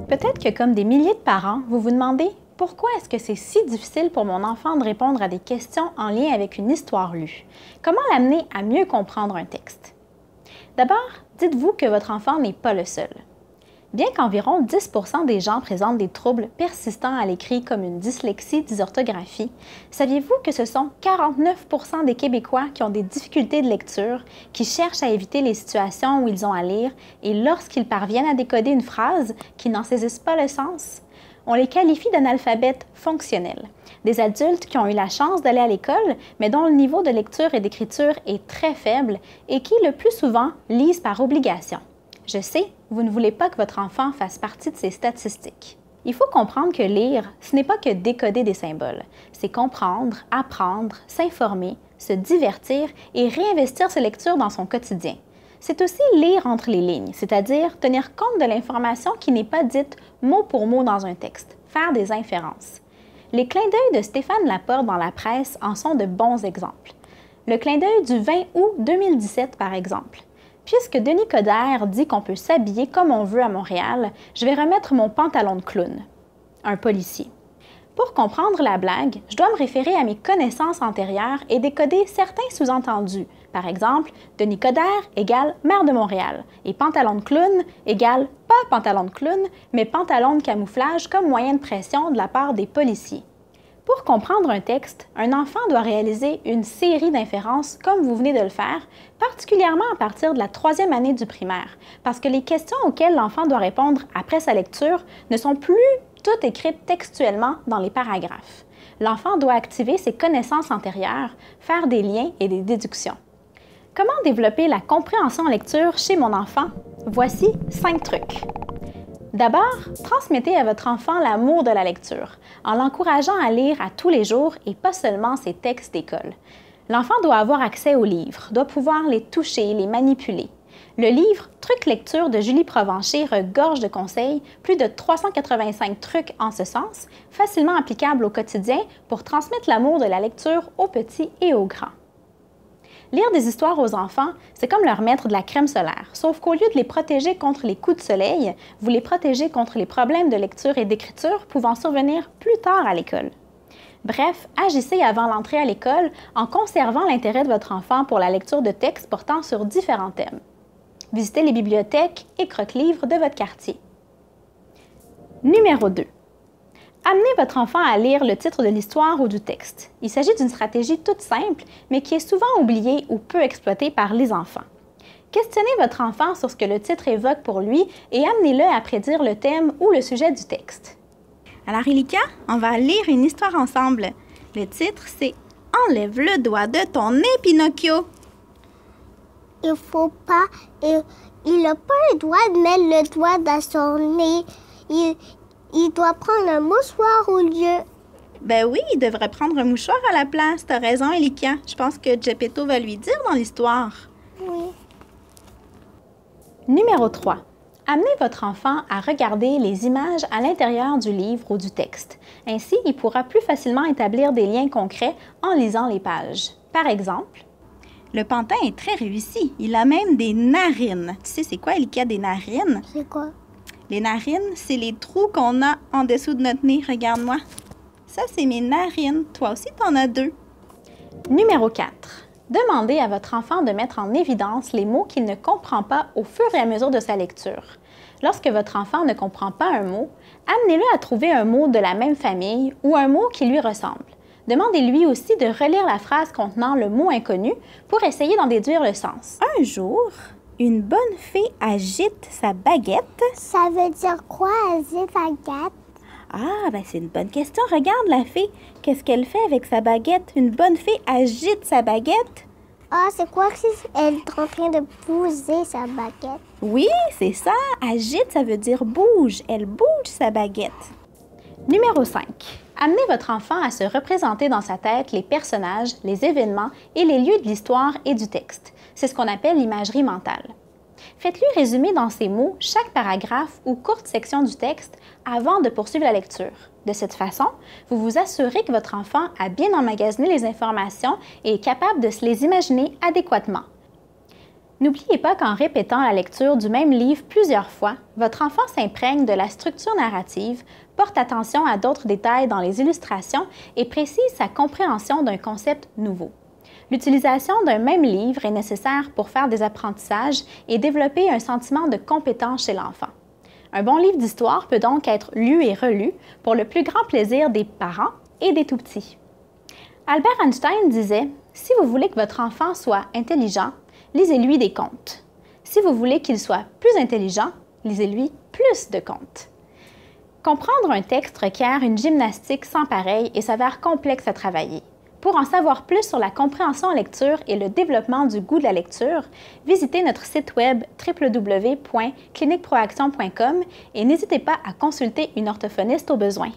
Peut-être que comme des milliers de parents, vous vous demandez pourquoi est-ce que c'est si difficile pour mon enfant de répondre à des questions en lien avec une histoire lue? Comment l'amener à mieux comprendre un texte? D'abord, dites-vous que votre enfant n'est pas le seul. Bien qu'environ 10% des gens présentent des troubles persistants à l'écrit comme une dyslexie, dysorthographie, saviez-vous que ce sont 49% des Québécois qui ont des difficultés de lecture, qui cherchent à éviter les situations où ils ont à lire et lorsqu'ils parviennent à décoder une phrase, qui n'en saisissent pas le sens? On les qualifie d'analphabètes fonctionnels, des adultes qui ont eu la chance d'aller à l'école, mais dont le niveau de lecture et d'écriture est très faible et qui, le plus souvent, lisent par obligation. Je sais, vous ne voulez pas que votre enfant fasse partie de ces statistiques. Il faut comprendre que lire, ce n'est pas que décoder des symboles. C'est comprendre, apprendre, s'informer, se divertir et réinvestir ses lectures dans son quotidien. C'est aussi lire entre les lignes, c'est-à-dire tenir compte de l'information qui n'est pas dite mot pour mot dans un texte, faire des inférences. Les clins d'œil de Stéphane Laporte dans la presse en sont de bons exemples. Le clin d'œil du 20 août 2017, par exemple. Puisque Denis Coderre dit qu'on peut s'habiller comme on veut à Montréal, je vais remettre mon pantalon de clown. Un policier. Pour comprendre la blague, je dois me référer à mes connaissances antérieures et décoder certains sous-entendus. Par exemple, Denis Coderre égale maire de Montréal et pantalon de clown égale pas pantalon de clown, mais pantalon de camouflage comme moyen de pression de la part des policiers. Pour comprendre un texte, un enfant doit réaliser une série d'inférences comme vous venez de le faire, particulièrement à partir de la 3e année du primaire, parce que les questions auxquelles l'enfant doit répondre après sa lecture ne sont plus toutes écrites textuellement dans les paragraphes. L'enfant doit activer ses connaissances antérieures, faire des liens et des déductions. Comment développer la compréhension en lecture chez mon enfant? Voici 5 trucs. D'abord, transmettez à votre enfant l'amour de la lecture, en l'encourageant à lire à tous les jours et pas seulement ses textes d'école. L'enfant doit avoir accès aux livres, doit pouvoir les toucher, les manipuler. Le livre « Trucs lecture » de Julie Provencher regorge de conseils, plus de 385 trucs en ce sens, facilement applicables au quotidien pour transmettre l'amour de la lecture aux petits et aux grands. Lire des histoires aux enfants, c'est comme leur mettre de la crème solaire, sauf qu'au lieu de les protéger contre les coups de soleil, vous les protégez contre les problèmes de lecture et d'écriture pouvant survenir plus tard à l'école. Bref, agissez avant l'entrée à l'école en conservant l'intérêt de votre enfant pour la lecture de textes portant sur différents thèmes. Visitez les bibliothèques et croque-livres de votre quartier. Numéro 2. Amenez votre enfant à lire le titre de l'histoire ou du texte. Il s'agit d'une stratégie toute simple, mais qui est souvent oubliée ou peu exploitée par les enfants. Questionnez votre enfant sur ce que le titre évoque pour lui et amenez-le à prédire le thème ou le sujet du texte. Alors, Elika, on va lire une histoire ensemble. Le titre, c'est « Enlève le doigt de ton nez, Pinocchio ». Il faut pas... Il n'a pas le droit de mettre le doigt dans son nez. Il doit prendre un mouchoir au lieu. Ben oui, il devrait prendre un mouchoir à la place. T'as raison, Elika. Je pense que Geppetto va lui dire dans l'histoire. Oui. Numéro 3. Amenez votre enfant à regarder les images à l'intérieur du livre ou du texte. Ainsi, il pourra plus facilement établir des liens concrets en lisant les pages. Par exemple, le pantin est très réussi. Il a même des narines. Tu sais, c'est quoi, Elika, des narines? C'est quoi? Les narines, c'est les trous qu'on a en dessous de notre nez. Regarde-moi. Ça, c'est mes narines. Toi aussi, t'en as 2. Numéro 4. Demandez à votre enfant de mettre en évidence les mots qu'il ne comprend pas au fur et à mesure de sa lecture. Lorsque votre enfant ne comprend pas un mot, amenez-le à trouver un mot de la même famille ou un mot qui lui ressemble. Demandez-lui aussi de relire la phrase contenant le mot inconnu pour essayer d'en déduire le sens. Un jour, une bonne fée agite sa baguette. Ça veut dire quoi, agite sa baguette? Ah, ben c'est une bonne question. Regarde la fée. Qu'est-ce qu'elle fait avec sa baguette? Une bonne fée agite sa baguette. Ah, c'est quoi si elle est en train de bouger sa baguette? Oui, c'est ça. Agite, ça veut dire bouge. Elle bouge sa baguette. Numéro 5. Amenez votre enfant à se représenter dans sa tête les personnages, les événements et les lieux de l'histoire et du texte. C'est ce qu'on appelle l'imagerie mentale. Faites-lui résumer dans ses mots chaque paragraphe ou courte section du texte avant de poursuivre la lecture. De cette façon, vous vous assurez que votre enfant a bien emmagasiné les informations et est capable de se les imaginer adéquatement. N'oubliez pas qu'en répétant la lecture du même livre plusieurs fois, votre enfant s'imprègne de la structure narrative, porte attention à d'autres détails dans les illustrations et précise sa compréhension d'un concept nouveau. L'utilisation d'un même livre est nécessaire pour faire des apprentissages et développer un sentiment de compétence chez l'enfant. Un bon livre d'histoire peut donc être lu et relu pour le plus grand plaisir des parents et des tout-petits. Albert Einstein disait « Si vous voulez que votre enfant soit intelligent, lisez-lui des contes. Si vous voulez qu'il soit plus intelligent, lisez-lui plus de contes. » Comprendre un texte requiert une gymnastique sans pareille et s'avère complexe à travailler. Pour en savoir plus sur la compréhension en lecture et le développement du goût de la lecture, visitez notre site web www.cliniqueproaction.com et n'hésitez pas à consulter une orthophoniste au besoin.